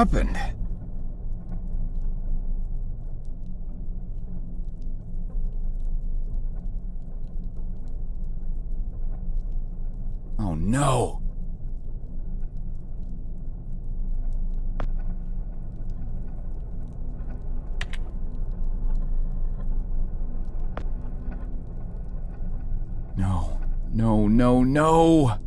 happened? Oh no! No, no, no, no!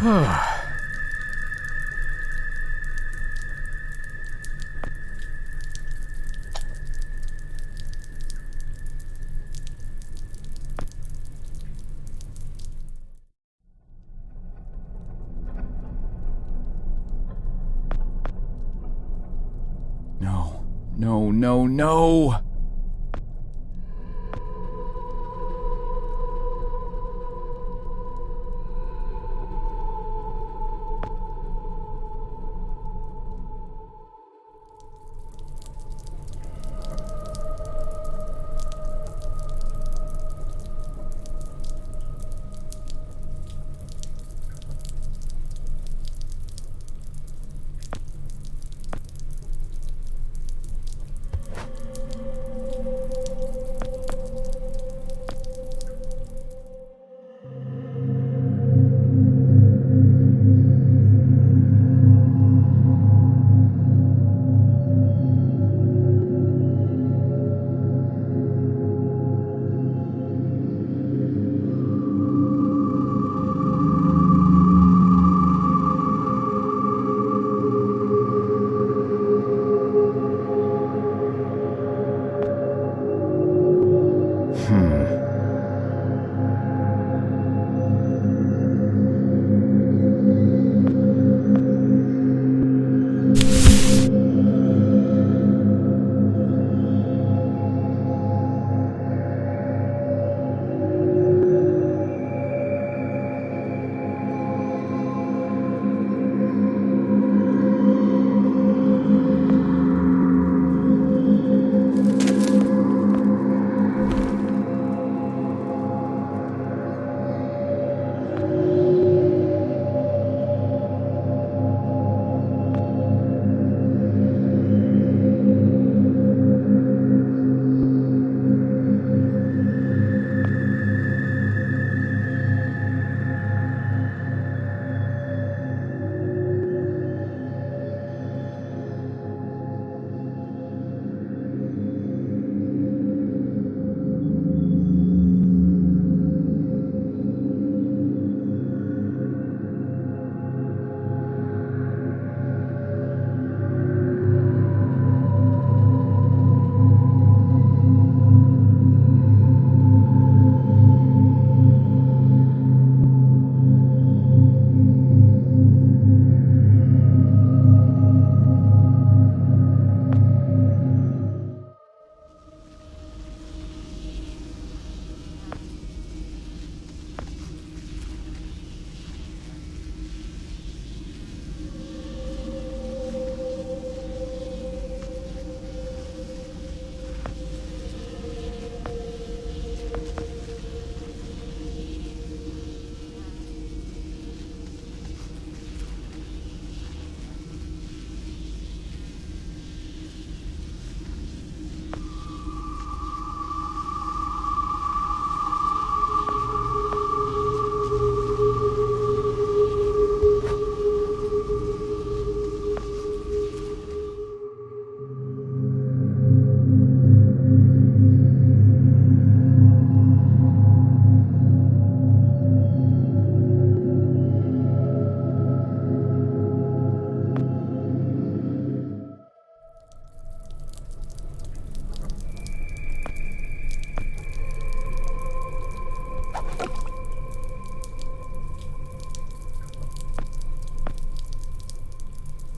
No, no, no, no!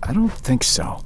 I don't think so.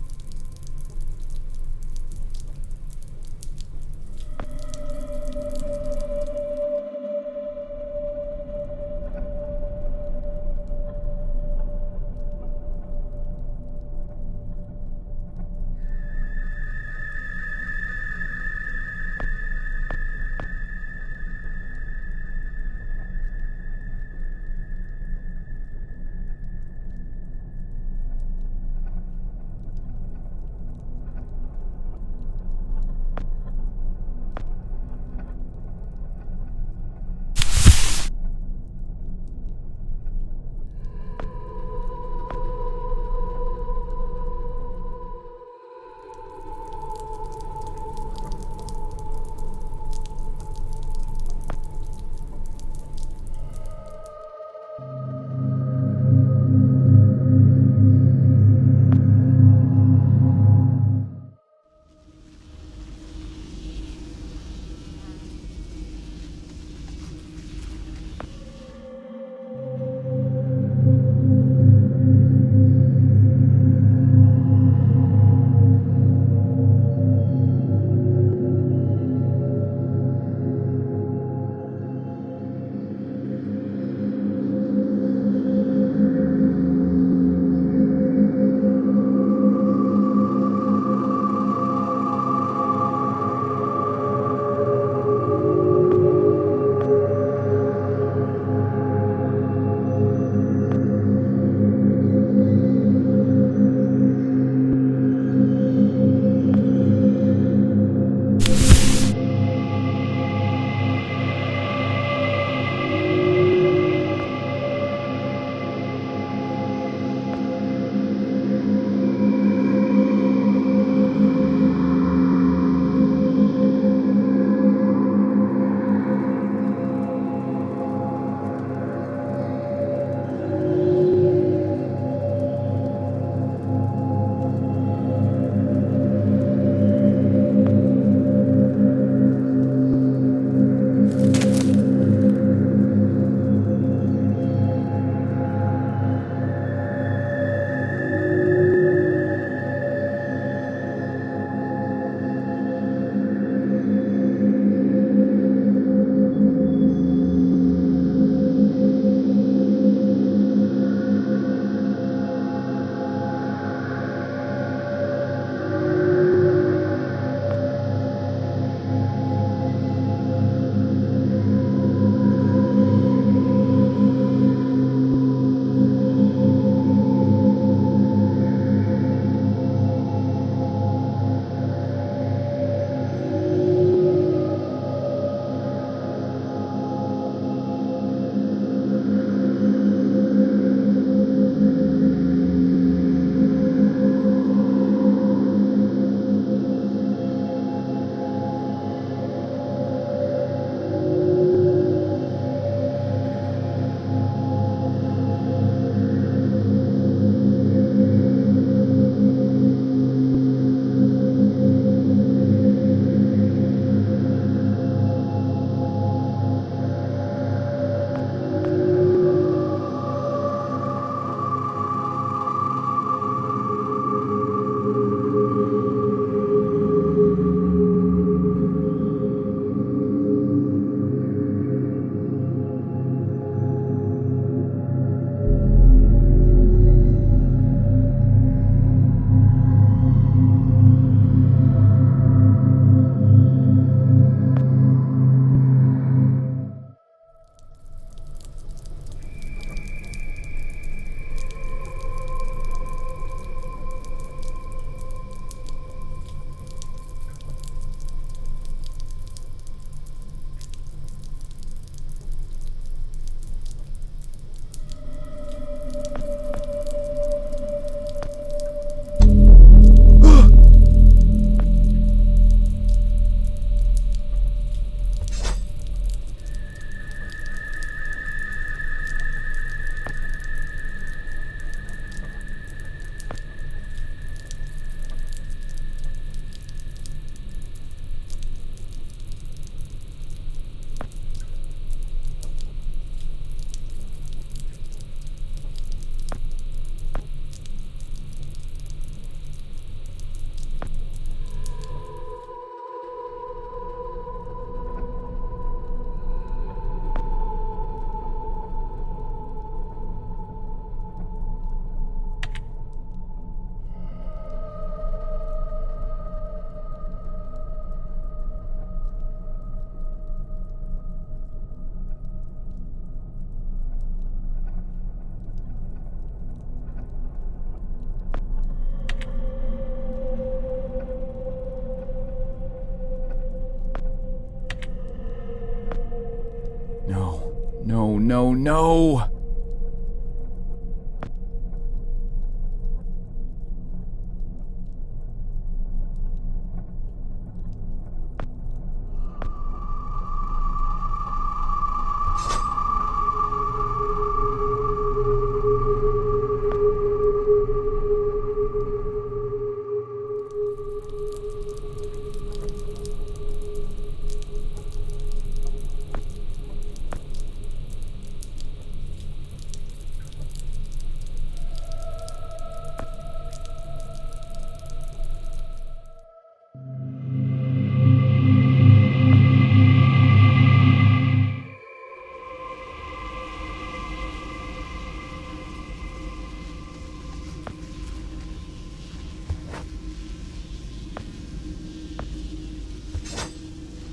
no, no!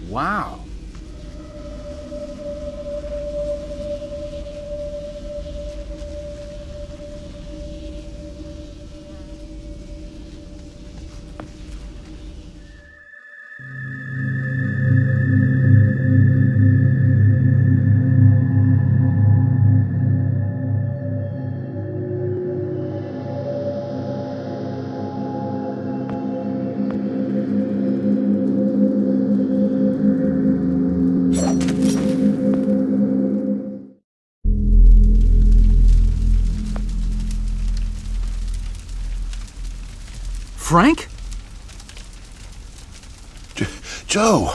Wow. Frank? Joe!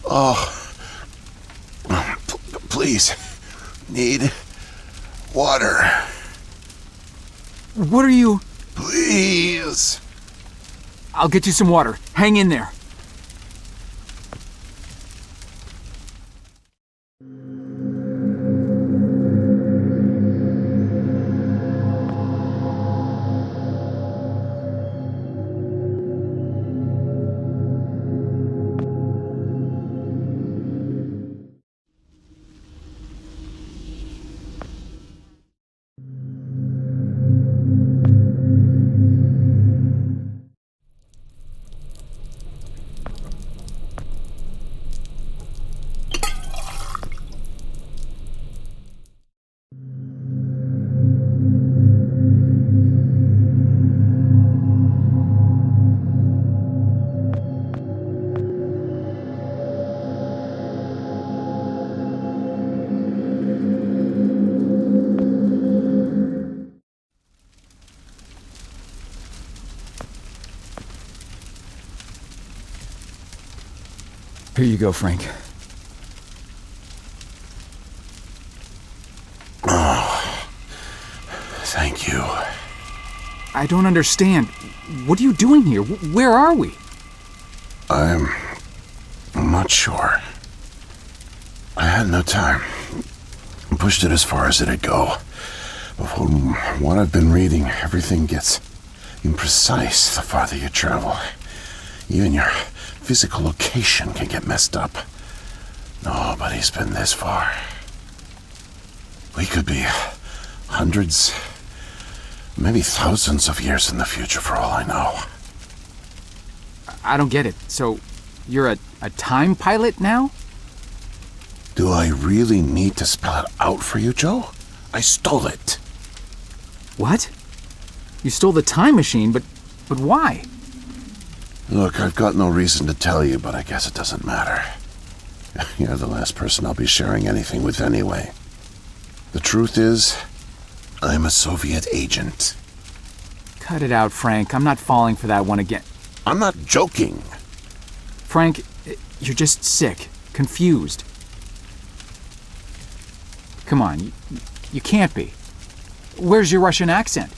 Oh. Please. Need water. What are you... Please. I'll get you some water. Hang in there. Here you go, Frank. Oh, thank you. I don't understand. What are you doing here? Where are we? I'm not sure. I had no time. Pushed it as far as it'd go. But from what I've been reading, everything gets imprecise the farther you travel. Even your physical location can get messed up. Nobody's been this far. We could be hundreds, maybe thousands of years in the future for all I know. I don't get it. So, you're a time pilot now? Do I really need to spell it out for you, Joe? I stole it. What? You stole the time machine, but why? Look, I've got no reason to tell you, but I guess it doesn't matter. You're the last person I'll be sharing anything with anyway. The truth is, I'm a Soviet agent. Cut it out, Frank. I'm not falling for that one again. I'm not joking. Frank, you're just sick, confused. Come on, you can't be. Where's your Russian accent?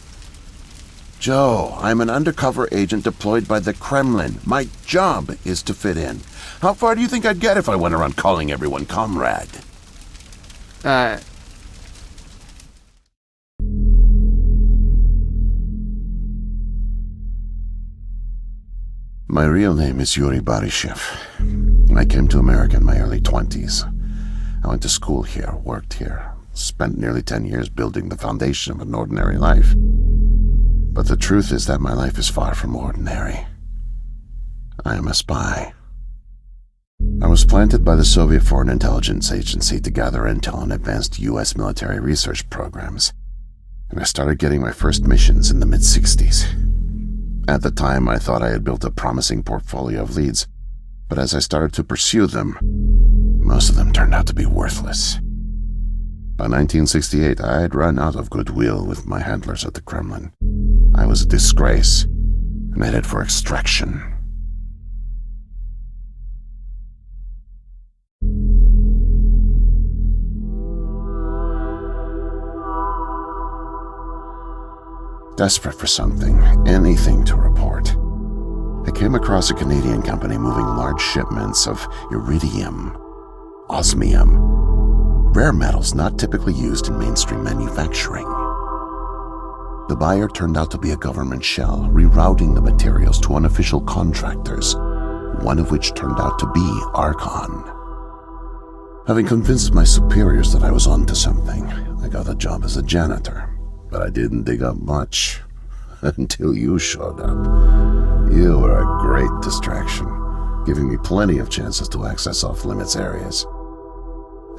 Joe, I'm an undercover agent deployed by the Kremlin. My job is to fit in. How far do you think I'd get if I went around calling everyone comrade? My real name is Yuri Barishev. I came to America in my early 20s. I went to school here, worked here, spent nearly 10 years building the foundation of an ordinary life. But the truth is that my life is far from ordinary. I am a spy. I was planted by the Soviet Foreign Intelligence Agency to gather intel on advanced U.S. military research programs, and I started getting my first missions in the mid-60s. At the time, I thought I had built a promising portfolio of leads, but as I started to pursue them, most of them turned out to be worthless. By 1968, I had run out of goodwill with my handlers at the Kremlin. I was a disgrace and headed for extraction. Desperate for something, anything to report, I came across a Canadian company moving large shipments of iridium, osmium, rare metals not typically used in mainstream manufacturing. The buyer turned out to be a government shell, rerouting the materials to unofficial contractors, one of which turned out to be Archon. Having convinced my superiors that I was onto something, I got a job as a janitor. But I didn't dig up much until you showed up. You were a great distraction, giving me plenty of chances to access off-limits areas.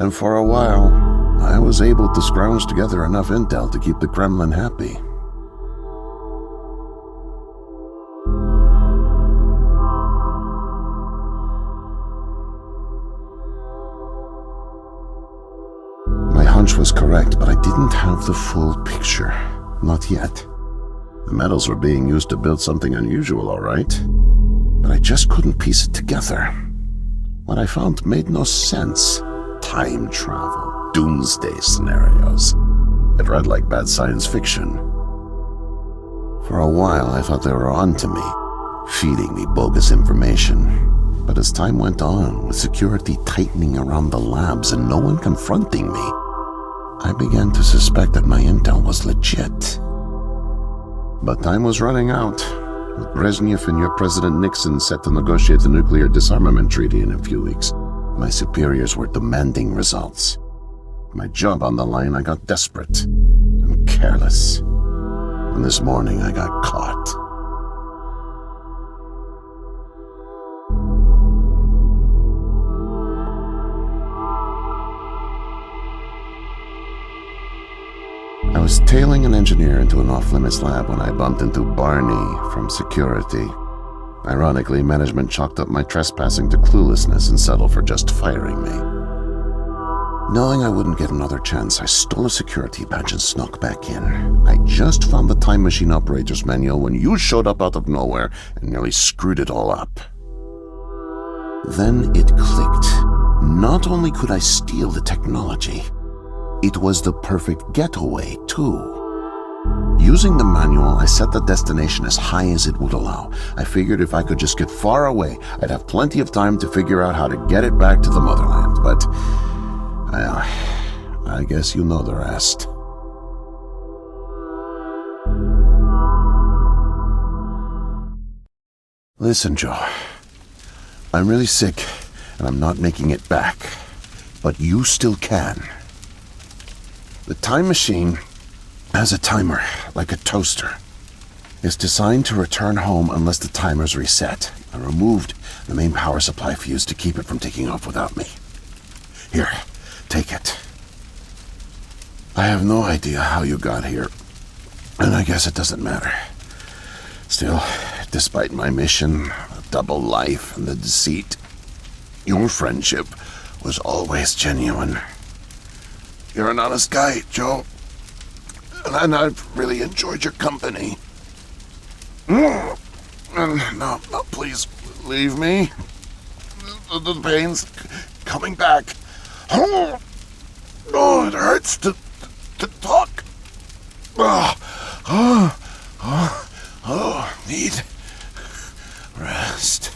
And for a while, I was able to scrounge together enough intel to keep the Kremlin happy. My hunch was correct, but I didn't have the full picture. Not yet. The metals were being used to build something unusual, all right. But I just couldn't piece it together. What I found made no sense. Time travel, doomsday scenarios. It read like bad science fiction. For a while, I thought they were onto me, feeding me bogus information. But as time went on, with security tightening around the labs and no one confronting me, I began to suspect that my intel was legit. But time was running out, with Brezhnev and your President Nixon set to negotiate the nuclear disarmament treaty in a few weeks. My superiors were demanding results. My job on the line, I got desperate and careless. And this morning I got caught. I was tailing an engineer into an off-limits lab when I bumped into Barney from security. Ironically, management chalked up my trespassing to cluelessness and settled for just firing me. Knowing I wouldn't get another chance, I stole a security badge and snuck back in. I just found the time machine operator's manual when you showed up out of nowhere and nearly screwed it all up. Then it clicked. Not only could I steal the technology, it was the perfect getaway, too. Using the manual, I set the destination as high as it would allow. I figured if I could just get far away, I'd have plenty of time to figure out how to get it back to the motherland. But, I guess you know the rest. Listen, Joe. I'm really sick, and I'm not making it back. But you still can. The time machine has a timer, like a toaster. It's designed to return home unless the timer's reset. I removed the main power supply fuse to keep it from taking off without me. Here, take it. I have no idea how you got here, and I guess it doesn't matter. Still, despite my mission, a double life, and the deceit, your friendship was always genuine. You're an honest guy, Joe. And I've really enjoyed your company. And no, please, leave me. The pain's coming back. Oh, it hurts to talk. Need rest.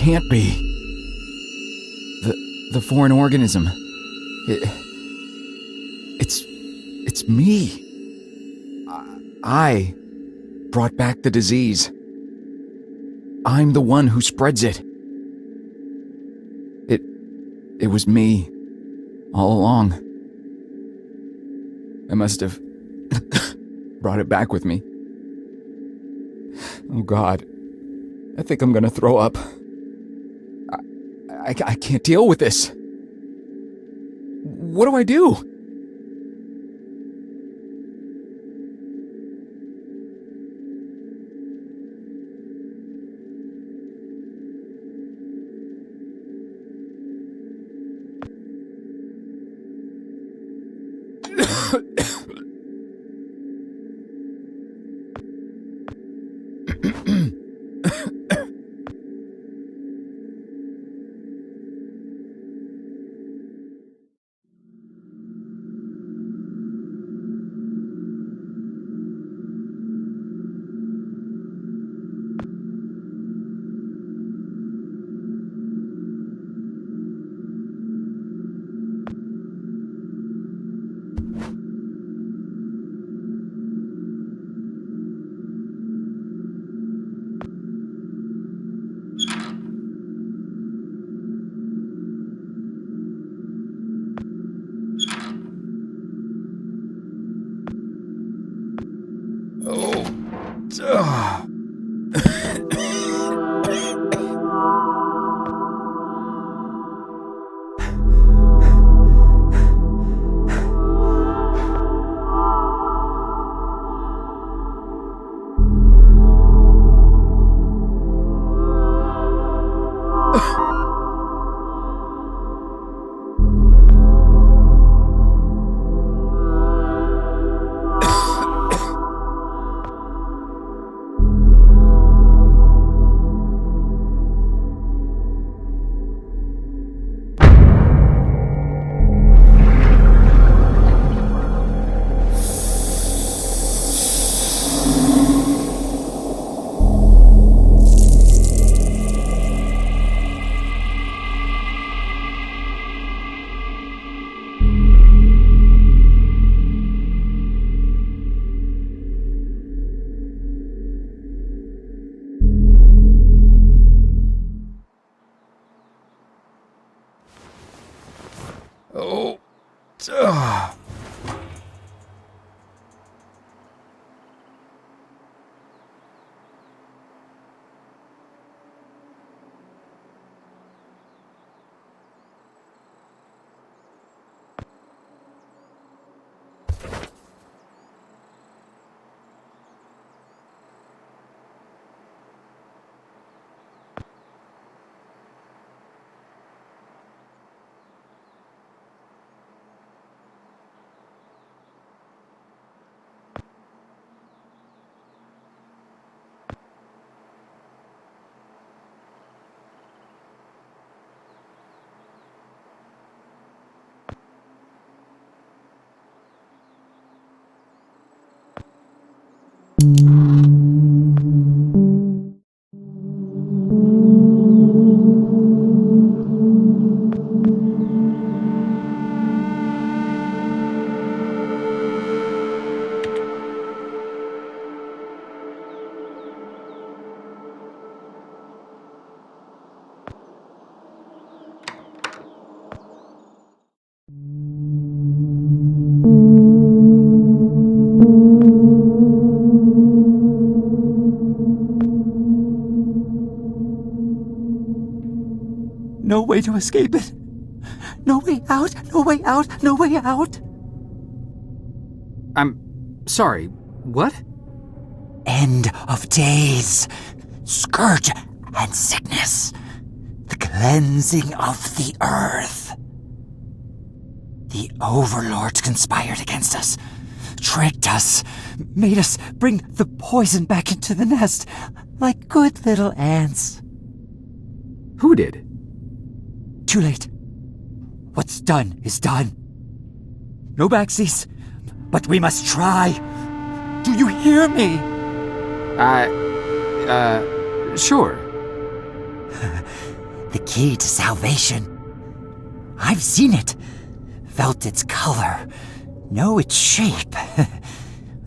can't be. The foreign organism. It's me. I brought back the disease. I'm the one who spreads it. It was me all along. I must have brought it back with me. Oh God, I think I'm gonna throw up. I can't deal with this. What do I do? No way to escape it. No way out, no way out, no way out. I'm sorry, what? End of days. Scourge and sickness. The cleansing of the earth. The overlords conspired against us. Tricked us. Made us bring the poison back into the nest. Like good little ants. Who did? Too late. What's done is done. No backseas, but we must try. Do you hear me? Sure. the key to salvation. I've seen it, felt its color, know its shape.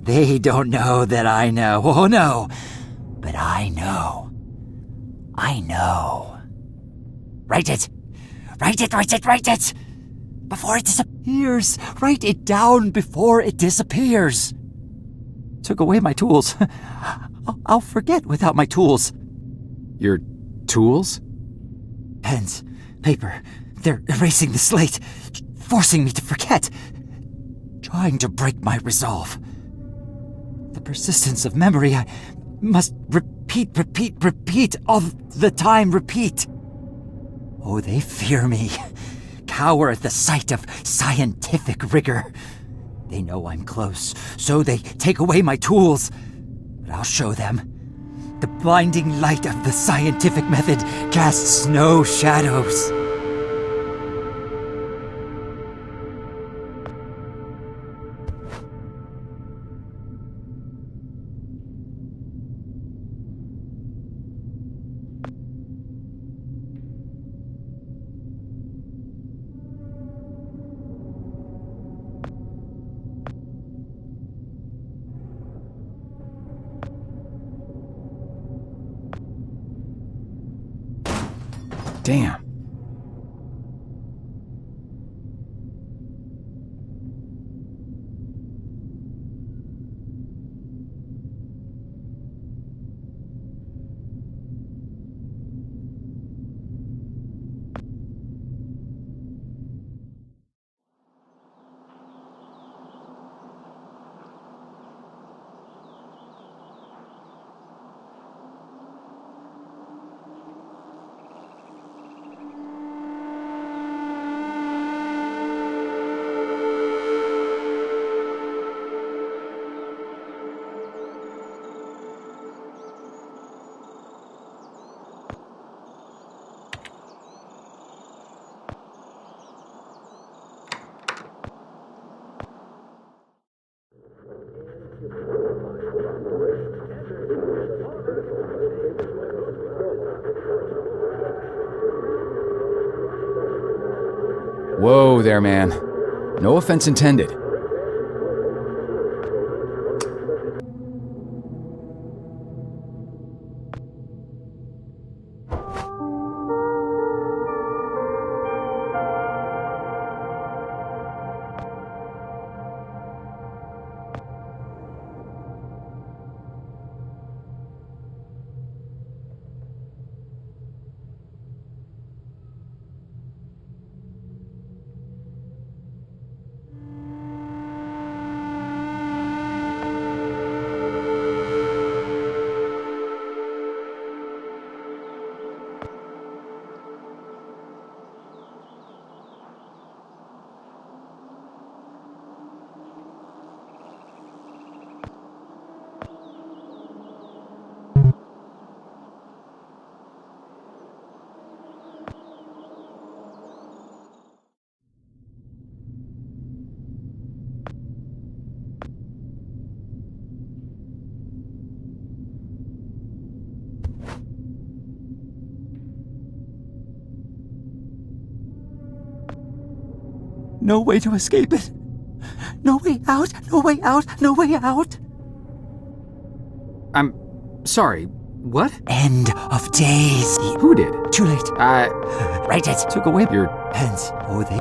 They don't know that I know. Oh no, but I know. I know. Write it! Write it, write it, write it! Before it disappears! Write it down before it disappears! Took away my tools. I'll forget without my tools. Your tools? Pens, paper, they're erasing the slate, forcing me to forget, trying to break my resolve. The persistence of memory, I must repeat, all the time, repeat. Oh, they fear me, cower at the sight of scientific rigor. They know I'm close, so they take away my tools. But I'll show them. The blinding light of the scientific method casts no shadows. Damn. Whoa there, man. No offense intended. No way to escape it. No way out, no way out, no way out. I'm sorry, what? End of days. Who did? Too late. Write it. Took away your... Pens. Oh, they...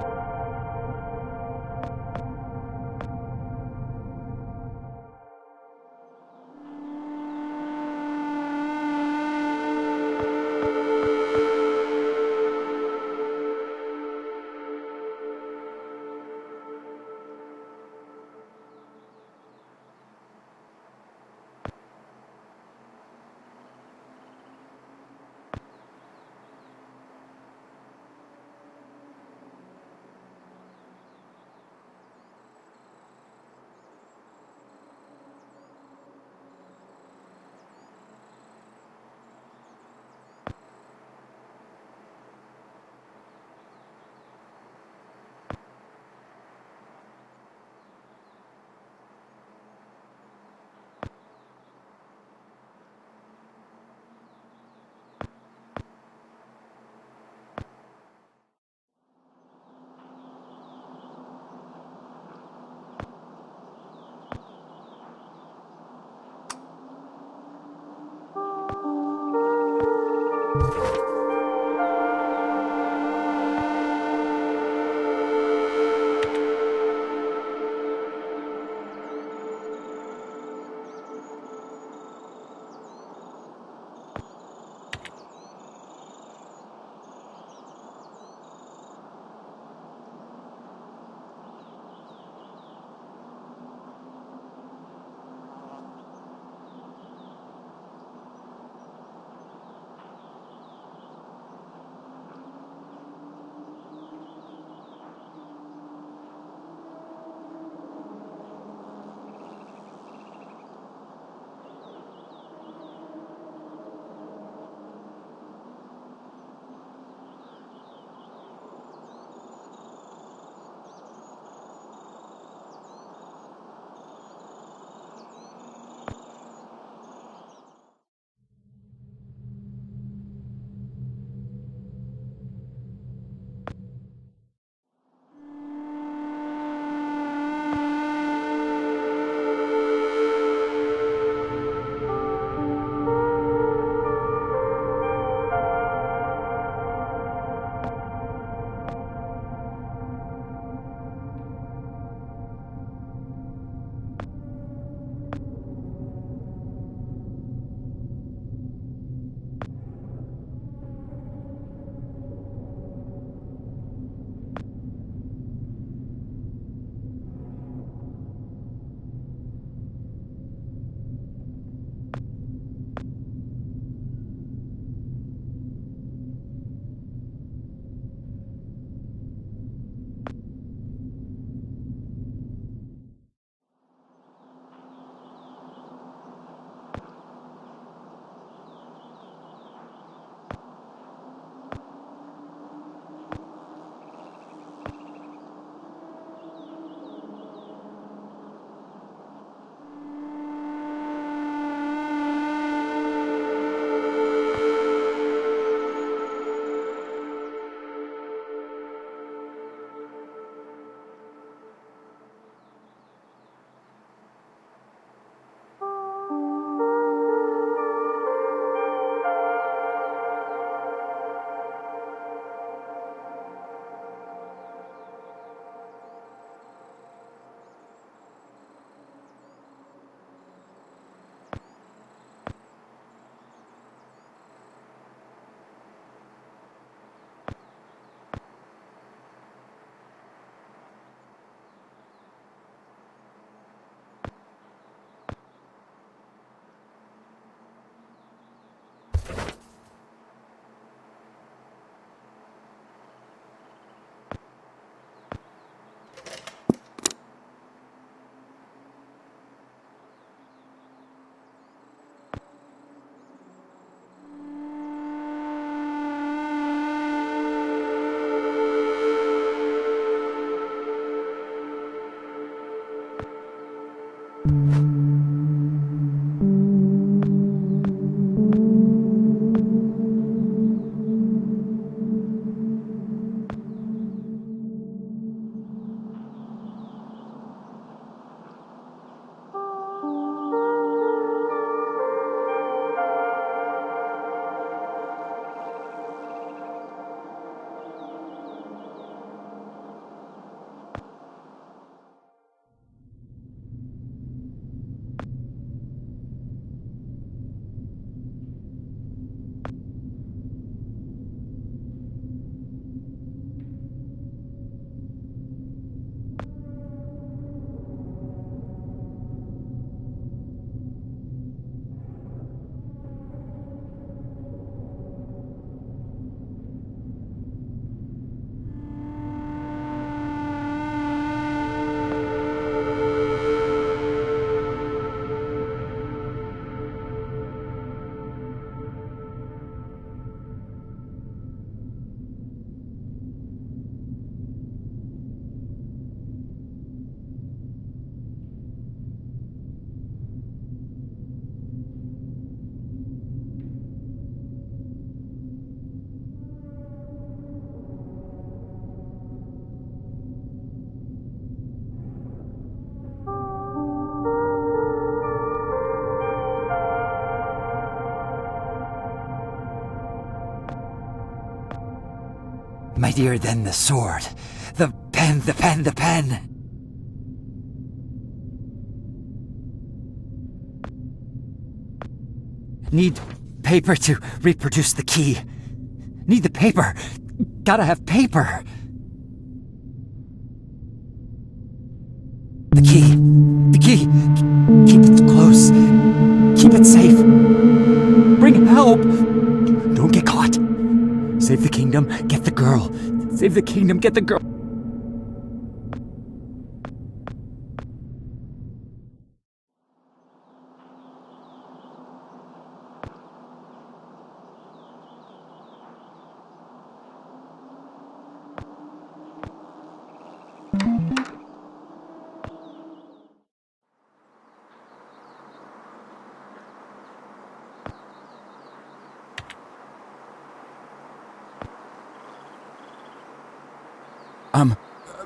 Mightier than the sword. The pen, the pen, the pen. Need paper to reproduce the key. Need the paper. Gotta have paper. The key. The key. Keep it close. Keep it safe. Bring help. Don't get caught. Save the kingdom. Get the girl. Save the kingdom. Get the girl.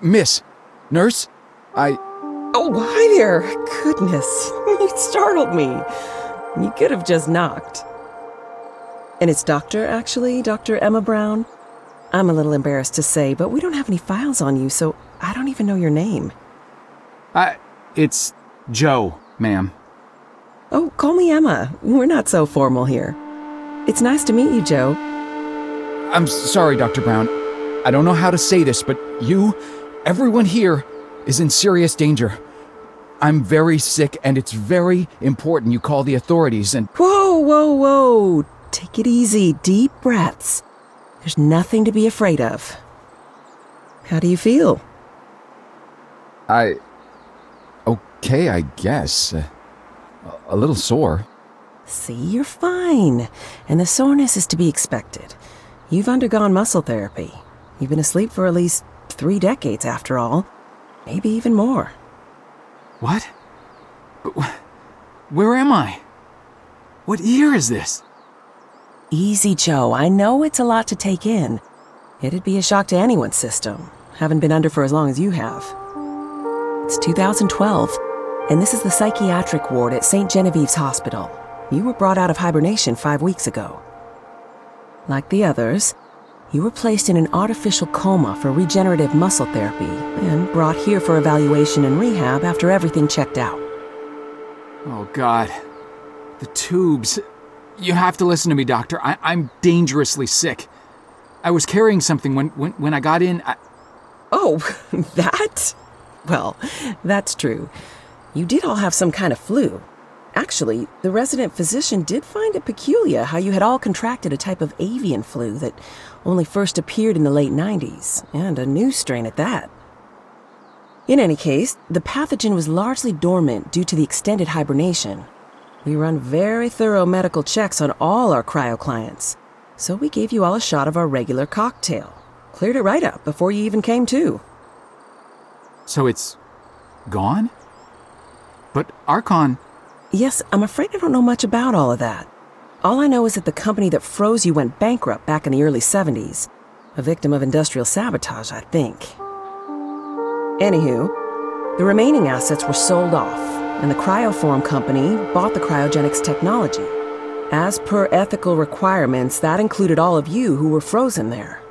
Miss, nurse, Oh, hi there. Goodness, you startled me. You could have just knocked. And it's Doctor, actually, Dr. Emma Brown. I'm a little embarrassed to say, but we don't have any files on you, so I don't even know your name. it's Joe, ma'am. Oh, call me Emma. We're not so formal here. It's nice to meet you, Joe. I'm sorry, Dr. Brown. I don't know how to say this, but everyone here is in serious danger. I'm very sick, and it's very important you call the authorities and... Whoa, whoa, whoa. Take it easy. Deep breaths. There's nothing to be afraid of. How do you feel? Okay, I guess. A little sore. See, you're fine. And the soreness is to be expected. You've undergone muscle therapy. You've been asleep for at least 3 decades, after all. Maybe even more. What? Where am I? What year is this? Easy, Joe. I know it's a lot to take in. It'd be a shock to anyone's system. Haven't been under for as long as you have. It's 2012, and this is the psychiatric ward at St. Genevieve's Hospital. You were brought out of hibernation 5 weeks ago. Like the others, you were placed in an artificial coma for regenerative muscle therapy and brought here for evaluation and rehab after everything checked out. Oh, God. The tubes. You have to listen to me, Doctor. I'm dangerously sick. I was carrying something when I got in. Oh, that? Well, that's true. You did all have some kind of flu. Actually, the resident physician did find it peculiar how you had all contracted a type of avian flu that only first appeared in the late 90s, and a new strain at that. In any case, the pathogen was largely dormant due to the extended hibernation. We run very thorough medical checks on all our cryo clients, so we gave you all a shot of our regular cocktail. Cleared it right up before you even came to. So it's gone? But Archon... Yes, I'm afraid I don't know much about all of that. All I know is that the company that froze you went bankrupt back in the early 70s. A victim of industrial sabotage, I think. Anywho, the remaining assets were sold off, and the Cryoform company bought the cryogenics technology. As per ethical requirements, that included all of you who were frozen there.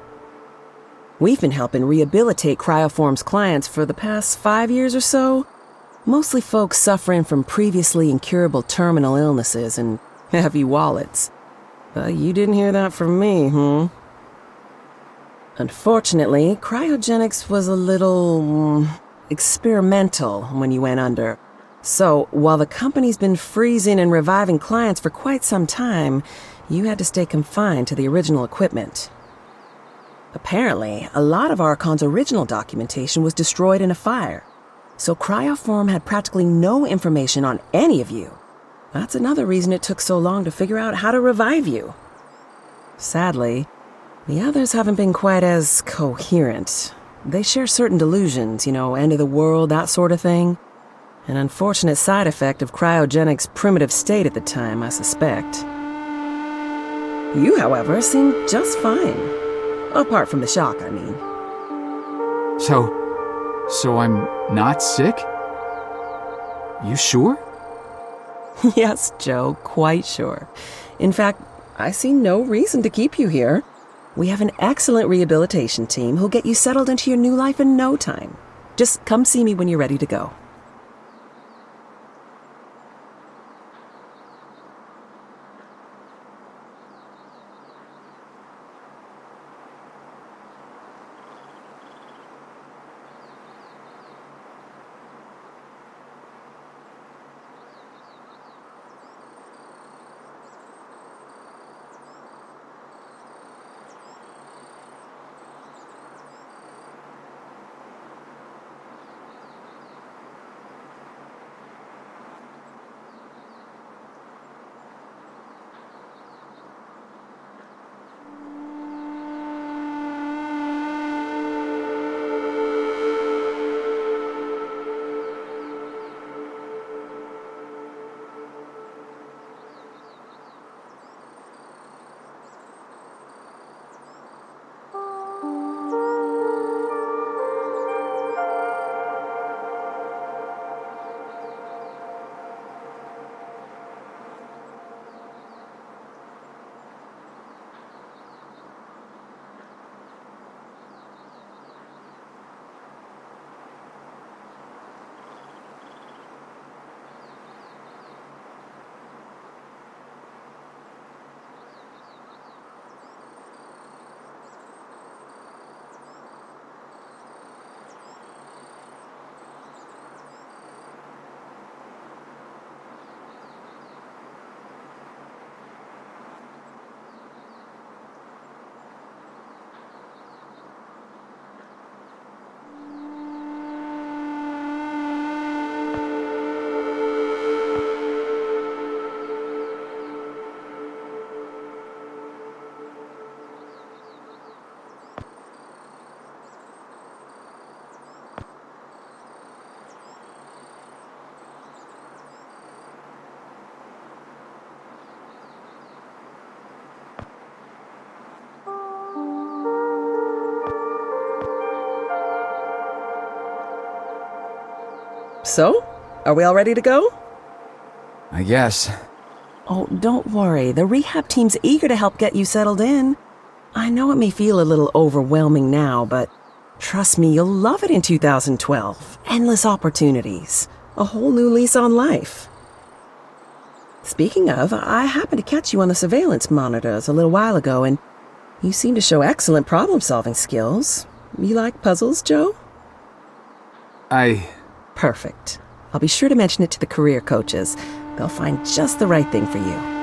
We've been helping rehabilitate Cryoform's clients for the past 5 years or so. Mostly folks suffering from previously incurable terminal illnesses and heavy wallets. But you didn't hear that from me, Unfortunately, cryogenics was a little experimental when you went under. So, while the company's been freezing and reviving clients for quite some time, you had to stay confined to the original equipment. Apparently, a lot of Archon's original documentation was destroyed in a fire. So Cryoform had practically no information on any of you. That's another reason it took so long to figure out how to revive you. Sadly, the others haven't been quite as coherent. They share certain delusions, end of the world, that sort of thing. An unfortunate side effect of cryogenics' primitive state at the time, I suspect. You, however, seem just fine. Apart from the shock, I mean. So I'm not sick? You sure? Yes, Joe, quite sure. In fact, I see no reason to keep you here. We have an excellent rehabilitation team who'll get you settled into your new life in no time. Just come see me when you're ready to go. So, are we all ready to go? I guess. Oh, don't worry. The rehab team's eager to help get you settled in. I know it may feel a little overwhelming now, but trust me, you'll love it in 2012. Endless opportunities. A whole new lease on life. Speaking of, I happened to catch you on the surveillance monitors a little while ago, and you seem to show excellent problem-solving skills. You like puzzles, Joe? Perfect. I'll be sure to mention it to the career coaches. They'll find just the right thing for you.